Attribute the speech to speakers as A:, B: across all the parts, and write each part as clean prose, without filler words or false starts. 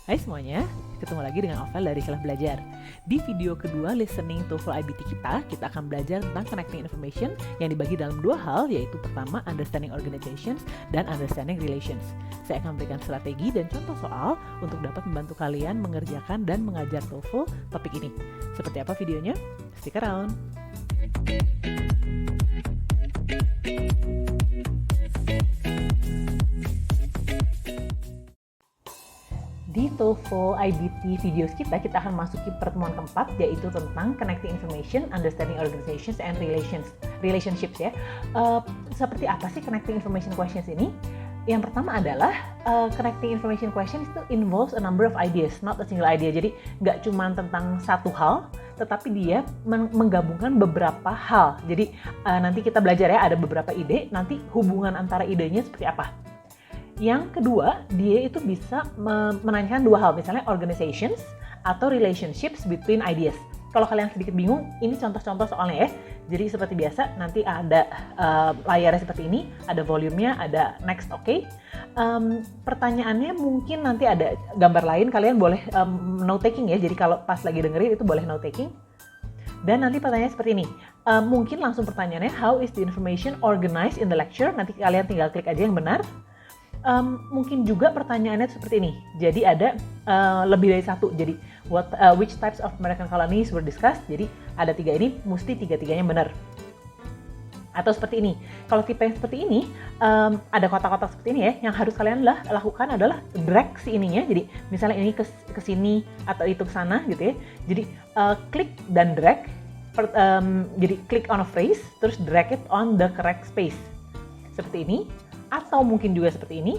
A: Hai semuanya, ketemu lagi dengan Ovel dari Kelas Belajar. Di video kedua listening TOEFL IBT kita akan belajar tentang connecting information yang dibagi dalam dua hal, yaitu pertama understanding organizations dan understanding relations. Saya akan memberikan strategi dan contoh soal untuk dapat membantu kalian mengerjakan dan mengajar TOEFL topik ini. Seperti apa videonya? Stick around! Di TOEFL IBT videos kita akan masuki pertemuan keempat, yaitu tentang connecting information, understanding organizations, and relationships ya. Seperti apa sih connecting information questions ini? Yang pertama adalah connecting information questions itu involves a number of ideas, not a single idea. Jadi nggak cuma tentang satu hal, tetapi dia menggabungkan beberapa hal. Jadi nanti kita belajar ya, ada beberapa ide, nanti hubungan antara idenya seperti apa. Yang kedua, dia itu bisa menanyakan dua hal, misalnya organizations atau relationships between ideas. Kalau kalian sedikit bingung, ini contoh-contoh soalnya ya. Jadi seperti biasa, nanti ada layarnya seperti ini, ada volumenya, ada next, oke. Pertanyaannya mungkin nanti ada gambar lain, kalian boleh note taking ya. Jadi kalau pas lagi dengerin itu boleh note taking. Dan nanti pertanyaannya seperti ini. Mungkin langsung pertanyaannya, how is the information organized in the lecture? Nanti kalian tinggal klik aja yang benar. Mungkin juga pertanyaannya seperti ini. Jadi ada lebih dari satu. Jadi which types of American colonies were discussed? Jadi ada tiga ini, mesti tiga-tiganya benar. Atau seperti ini. Kalau tipe yang seperti ini, ada kotak-kotak seperti ini ya. Yang harus kalian lakukan adalah drag si ininya. Jadi misalnya ini ke sini atau itu ke sana gitu ya. Jadi klik dan drag. Jadi klik on a phrase, terus drag it on the correct space. Seperti ini. Atau mungkin juga seperti ini.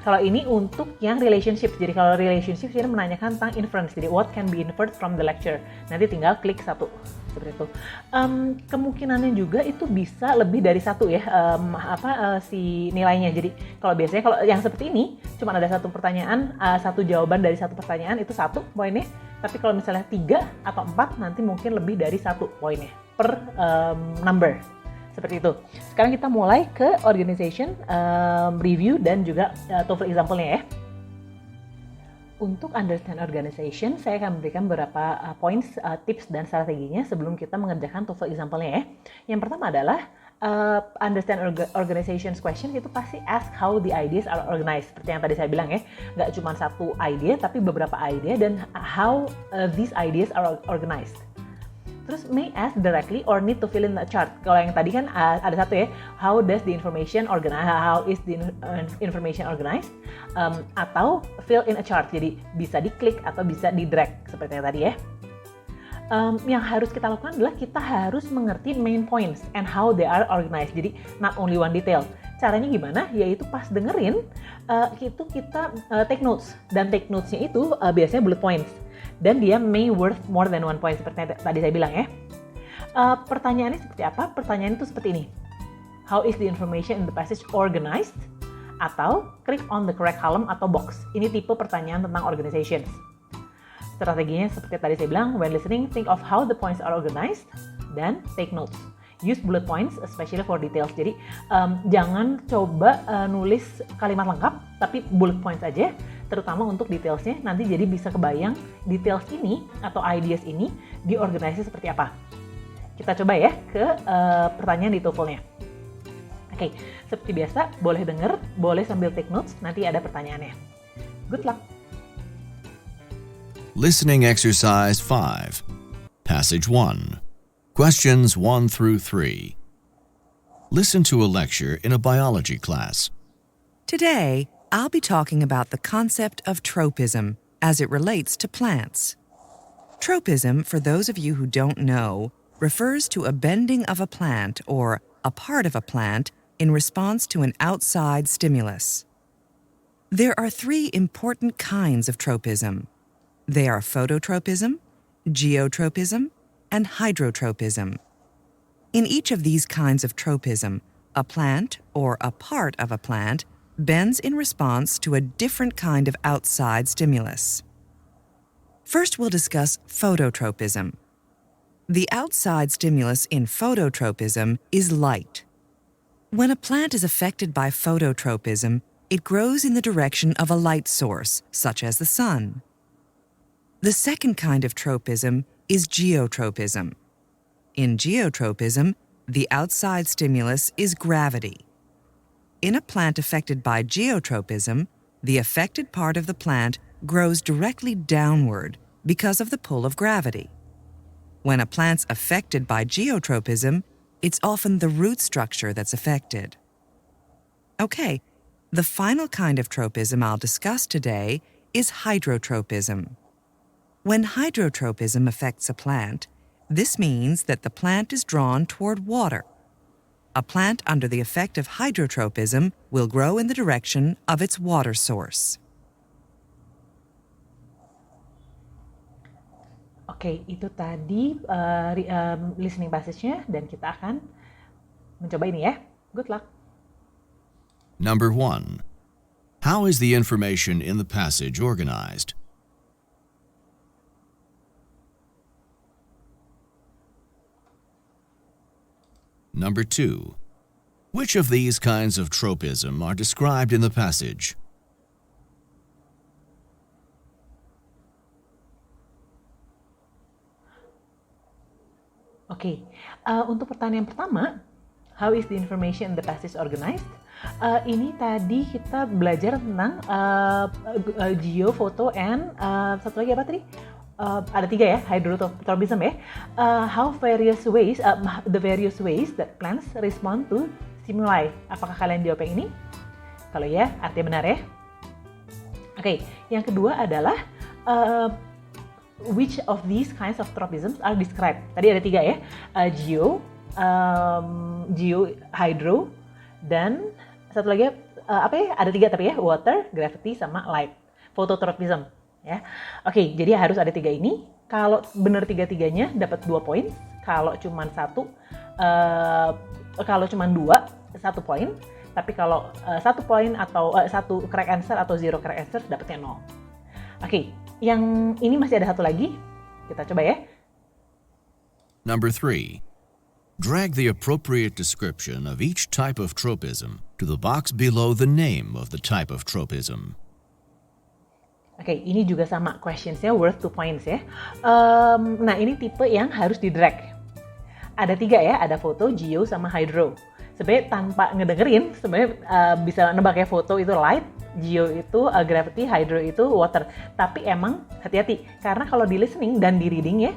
A: Kalau ini untuk yang relationship. Jadi kalau relationship ini menanyakan tentang inference. Jadi what can be inferred from the lecture. Nanti tinggal klik satu. Seperti itu. Kemungkinannya juga itu bisa lebih dari satu ya. Si nilainya. Jadi kalau biasanya kalau yang seperti ini cuma ada satu pertanyaan, satu jawaban dari satu pertanyaan itu satu poinnya. Tapi kalau misalnya 3 atau 4 nanti mungkin lebih dari satu poinnya per number. Seperti itu. Sekarang kita mulai ke organization, review, dan juga TOEFL example-nya ya. Untuk understand organization, saya akan memberikan beberapa points, tips, dan strateginya sebelum kita mengerjakan TOEFL example-nya ya. Yang pertama adalah understand organizations question itu pasti ask how the ideas are organized. Seperti yang tadi saya bilang ya, nggak cuma satu idea, tapi beberapa idea dan how these ideas are organized. Terus may ask directly or need to fill in the chart. Kalau yang tadi kan ada satu ya, how does the information organize, how is the information organized, atau fill in a chart. Jadi bisa diklik atau bisa di drag seperti yang tadi ya. Yang harus kita lakukan adalah kita harus mengerti main points and how they are organized. Jadi not only one detail. Caranya gimana? Yaitu pas dengerin, kita take notes. Dan take notes-nya itu biasanya bullet points. Dan dia may worth more than one point, seperti yang tadi saya bilang ya. Pertanyaannya seperti apa? Pertanyaan itu seperti ini. How is the information in the passage organized? Atau click on the correct column atau box. Ini tipe pertanyaan tentang organizations. Strateginya seperti tadi saya bilang, when listening, think of how the points are organized, dan take notes. Use bullet points, especially for details. Jadi jangan coba nulis kalimat lengkap, tapi bullet points aja, terutama untuk detailsnya. Nanti jadi bisa kebayang details ini atau ideas ini diorganisasi seperti apa. Kita coba ya ke pertanyaan di TOEFL-nya. Oke, seperti biasa, boleh denger, boleh sambil take notes, nanti ada pertanyaannya. Good luck!
B: Listening exercise 5. Passage 1. Questions 1 through 3. Listen to a lecture in a biology class.
C: Today, I'll be talking about the concept of tropism as it relates to plants. Tropism, for those of you who don't know, refers to a bending of a plant or a part of a plant in response to an outside stimulus. There are 3 important kinds of tropism. They are phototropism, geotropism, and hydrotropism. In each of these kinds of tropism, a plant or a part of a plant bends in response to a different kind of outside stimulus. First, we'll discuss phototropism. The outside stimulus in phototropism is light. When a plant is affected by phototropism, It grows in the direction of a light source, such as the sun. The second kind of tropism is geotropism. In geotropism, the outside stimulus is gravity. In a plant affected by geotropism, the affected part of the plant grows directly downward because of the pull of gravity. When a plant's affected by geotropism, it's often the root structure that's affected. Okay, the final kind of tropism I'll discuss today is hydrotropism. When hydrotropism affects a plant, this means that the plant is drawn toward water. A plant under the effect of hydrotropism will grow in the direction of its water source.
A: Oke, itu tadi listening passage-nya dan kita akan mencoba ini ya. Good luck.
B: Number 1. How is the information in the passage organized? Number 2. Which of these kinds of tropism are described in the passage?
A: Oke, untuk pertanyaan pertama, how is the information in the passage organized? Ini tadi kita belajar tentang geo, photo, and satu lagi apa tadi? Ada 3 ya, hydrotropism ya. How various ways, the various ways that plants respond to stimuli. Apakah kalian jawab yang ini? Kalau ya, artinya benar ya. Oke, yang kedua adalah which of these kinds of tropisms are described? Tadi ada 3 ya, geo, hydro, dan satu lagi apa ya? Ada 3 tapi ya, water, gravity, sama light. Phototropism ya. Oke, jadi harus ada 3 ini. Kalau benar 3-3-nya dapat 2 poin. Kalau cuma 1, kalau cuma 2, 1 poin. Tapi kalau 1 poin atau 1 correct answer atau 0 correct answer dapatnya 0. Oke, yang ini masih ada 1 lagi. Kita coba ya.
B: Number 3. Drag the appropriate description of each type of tropism to the box below the name of the type of tropism.
A: Oke, ini juga sama questionsnya worth 2 points ya. Nah, ini tipe yang harus di-drag. Ada 3 ya, ada foto, geo, sama hydro. Sebenarnya tanpa ngedengerin, sebenarnya bisa nebak ya, foto itu light, geo itu gravity, hydro itu water. Tapi emang hati-hati, karena kalau di listening dan di reading ya,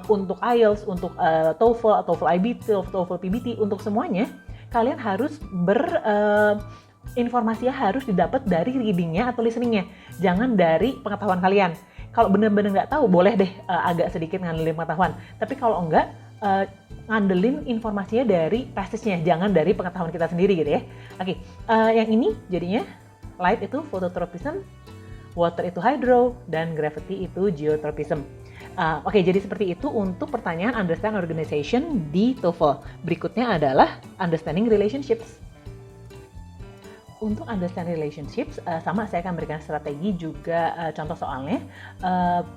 A: untuk IELTS, untuk TOEFL, TOEFL IBT, TOEFL PBT, untuk semuanya, kalian harus informasinya harus didapat dari readingnya atau listeningnya. Jangan dari pengetahuan kalian. Kalau benar-benar nggak tahu, boleh deh agak sedikit ngandelin pengetahuan. Tapi kalau enggak, ngandelin informasinya dari passage-nya, jangan dari pengetahuan kita sendiri gitu ya. Oke, yang ini jadinya light itu phototropism, water itu hydro, dan gravity itu geotropism. Oke, jadi seperti itu untuk pertanyaan understand organization di TOEFL. Berikutnya adalah understanding relationships. Untuk understand relationships, sama saya akan berikan strategi juga contoh soalnya.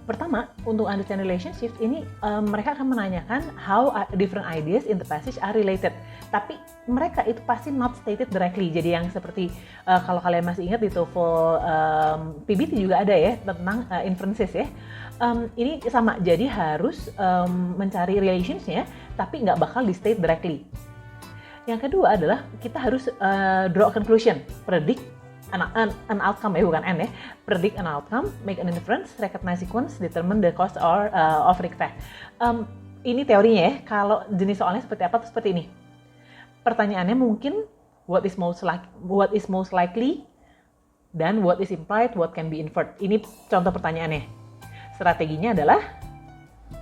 A: Pertama, untuk understand relationships ini mereka akan menanyakan how different ideas in the passage are related. Tapi mereka itu pasti not stated directly. Jadi yang seperti kalau kalian masih ingat di TOEFL PBT juga ada ya tentang inferences ya. Ini sama, jadi harus mencari relationsnya, tapi nggak bakal di state directly. Yang kedua adalah kita harus draw a conclusion, predict an outcome ya, bukan an ya. Predict an outcome, make an inference, recognize sequence, determine the cause or of effect. Ini teorinya ya. Kalau jenis soalnya seperti apa? Seperti ini. Pertanyaannya mungkin what is most likely, dan what is implied, what can be inferred. Ini contoh pertanyaannya. Strateginya adalah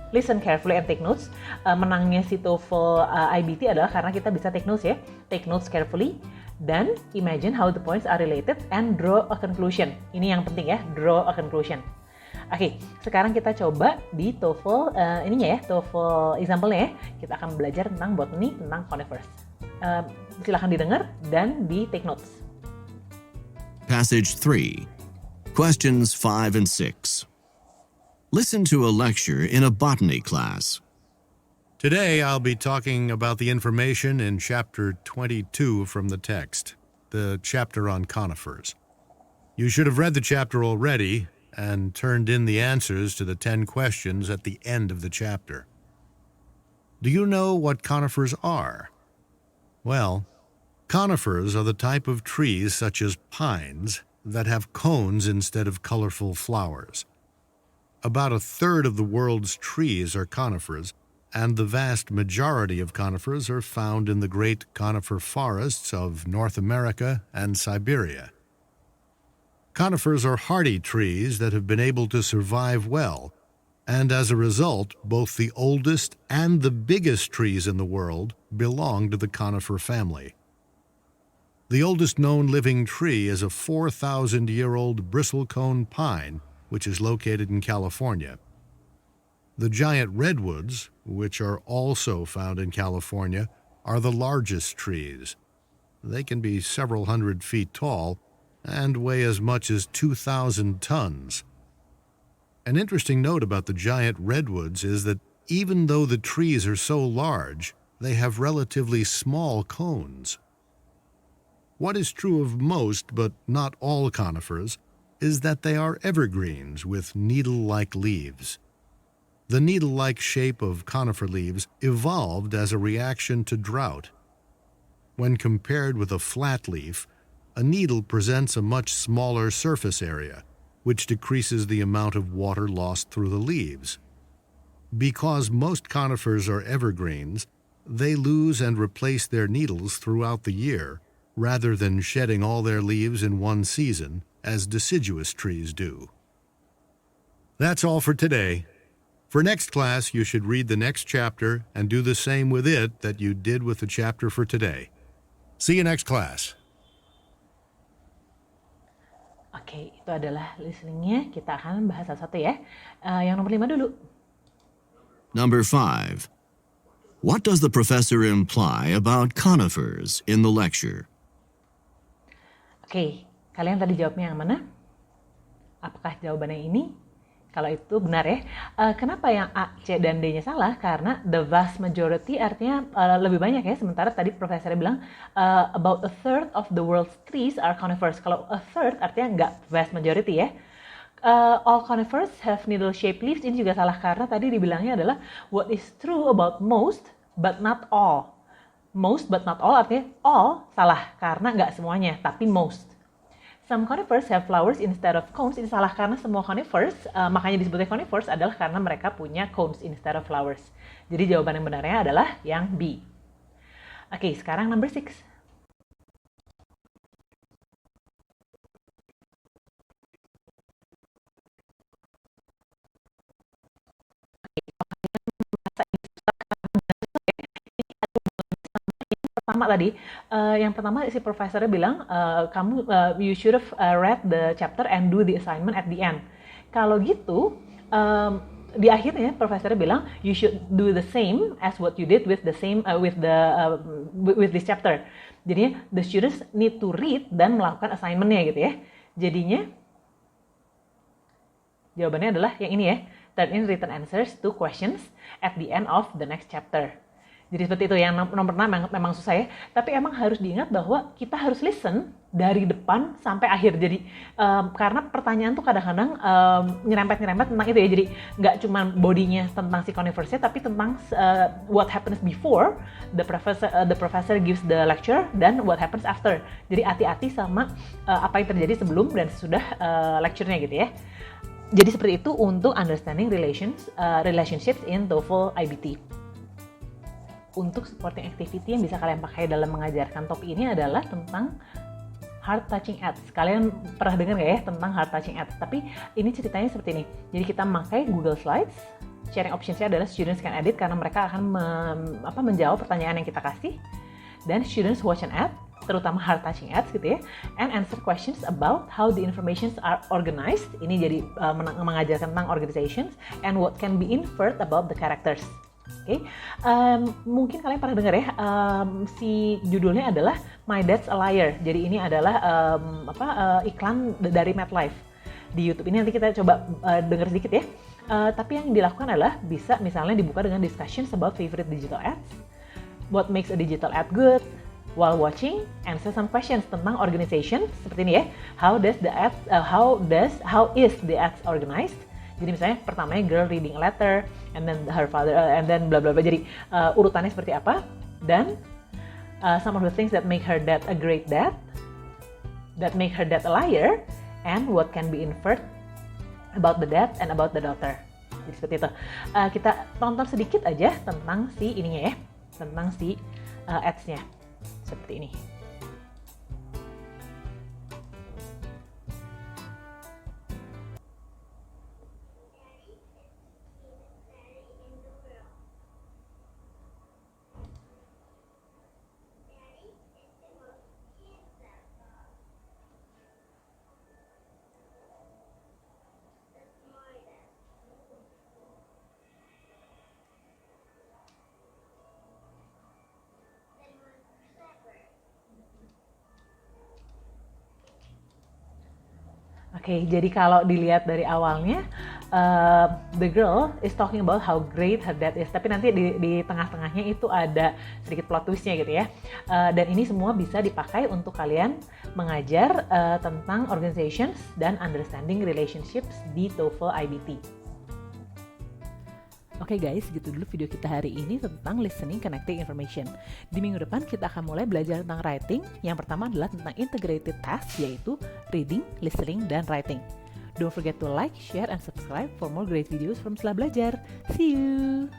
A: listen carefully and take notes. Menangnya si TOEFL IBT adalah karena kita bisa take notes ya. Take notes carefully dan imagine how the points are related and draw a conclusion. Ini yang penting ya, draw a conclusion. Oke, sekarang kita coba di TOEFL ininya ya, TOEFL example-nya ya. Kita akan belajar tentang botany, tentang conifers. Silahkan didengar dan di take notes.
B: Passage 3. Questions 5 and 6. Listen to a lecture in a botany class.
D: Today I'll be talking about the information in chapter 22 from the text. the chapter on conifers. You should have read the chapter already and turned in the answers to the 10 questions at the end of the chapter. Do you know what conifers are? Well, conifers are the type of trees such as pines that have cones instead of colorful flowers. About a third of the world's trees are conifers, and the vast majority of conifers are found in the great conifer forests of North America and Siberia. Conifers are hardy trees that have been able to survive well, and as a result, both the oldest and the biggest trees in the world belong to the conifer family. The oldest known living tree is a 4,000-year-old bristlecone pine, which is located in California. The giant redwoods, which are also found in California, are the largest trees. They can be several hundred feet tall and weigh as much as 2,000 tons. An interesting note about the giant redwoods is that even though the trees are so large, they have relatively small cones. What is true of most, but not all conifers, is that they are evergreens with needle-like leaves. The needle-like shape of conifer leaves evolved as a reaction to drought. When compared with a flat leaf, a needle presents a much smaller surface area, which decreases the amount of water lost through the leaves. Because most conifers are evergreens, they lose and replace their needles throughout the year, rather than shedding all their leaves in one season, as deciduous trees do. That's all for today. For next class, you should read the next chapter and do the same with it that you did with the chapter for today. See you next class.
A: Oke, itu adalah listeningnya. Kita akan bahas satu-satu ya. Yang nomor 5 dulu.
B: Number 5. What does the professor imply about conifers in the lecture?
A: Oke, kalian tadi jawabnya yang mana? Apakah jawabannya ini? Kalau itu benar ya. Kenapa yang A, C, dan D-nya salah? Karena the vast majority artinya lebih banyak ya. Sementara tadi profesornya bilang about a third of the world's trees are conifers. Kalau a third artinya nggak vast majority ya. All conifers have needle-shaped leaves. Ini juga salah karena tadi dibilangnya adalah what is true about most but not all. Most but not all artinya all salah karena nggak semuanya, tapi most. Some conifers have flowers instead of cones. Ini salah karena semua conifers, makanya disebutnya conifers adalah karena mereka punya cones instead of flowers. Jadi jawaban yang benarnya adalah yang B. Oke, sekarang number 6. Yang pertama si profesornya bilang you should have read the chapter and do the assignment at the end. Kalau gitu di akhirnya profesornya bilang you should do the same as what you did with the same with this chapter. Jadinya the students need to read dan melakukan assignmentnya gitu ya. Jadinya jawabannya adalah yang ini ya. Turn in written answers to questions at the end of the next chapter. Jadi seperti itu, yang nomor 6 memang susah ya. Tapi emang harus diingat bahwa kita harus listen dari depan sampai akhir. Jadi karena pertanyaan tuh kadang-kadang nyerempet-nyerempet tentang itu ya. Jadi nggak cuma bodinya tentang si conifersnya, tapi tentang what happens before the professor gives the lecture dan what happens after. Jadi hati-hati sama apa yang terjadi sebelum dan sesudah lecture-nya gitu ya. Jadi seperti itu untuk understanding relationships in TOEFL IBT. Untuk supporting activity yang bisa kalian pakai dalam mengajarkan topik ini adalah tentang heart touching ads. Kalian pernah dengar nggak ya tentang heart touching ads? Tapi ini ceritanya seperti ini. Jadi kita memakai Google Slides. Sharing options-nya adalah students can edit karena mereka akan menjawab pertanyaan yang kita kasih. Dan students watch an ad, terutama heart touching ads gitu ya, and answer questions about how the informations are organized. Ini jadi mengajarkan tentang organizations and what can be inferred about the characters. Oke, mungkin kalian pernah dengar ya, si judulnya adalah My Dad's a Liar. Jadi ini adalah iklan dari MetLife di YouTube. Ini nanti kita coba dengar sedikit ya. Tapi yang dilakukan adalah bisa misalnya dibuka dengan discussions about favorite digital ads, what makes a digital ad good, While watching, answer some questions tentang organization seperti ini ya. How is the ads organized? Jadi misalnya pertamanya girl reading a letter, and then her father, and then bla bla bla. Jadi urutannya seperti apa? Dan some of the things that make her dad a great dad, that make her dad a liar, and what can be inferred about the dad and about the daughter. Jadi seperti itu. Kita tonton sedikit aja tentang si ininya ya, tentang si ads-nya. Seperti ini. Oke, jadi kalau dilihat dari awalnya, the girl is talking about how great her dad is. Tapi nanti di tengah-tengahnya itu ada sedikit plot twistnya gitu ya. Dan ini semua bisa dipakai untuk kalian mengajar tentang organizations dan understanding relationships di TOEFL IBT. Oke guys, gitu dulu video kita hari ini tentang listening connecting information. Di minggu depan kita akan mulai belajar tentang writing. Yang pertama adalah tentang integrated task, yaitu reading, listening, dan writing. Don't forget to like, share, and subscribe for more great videos from Setelah Belajar. See you!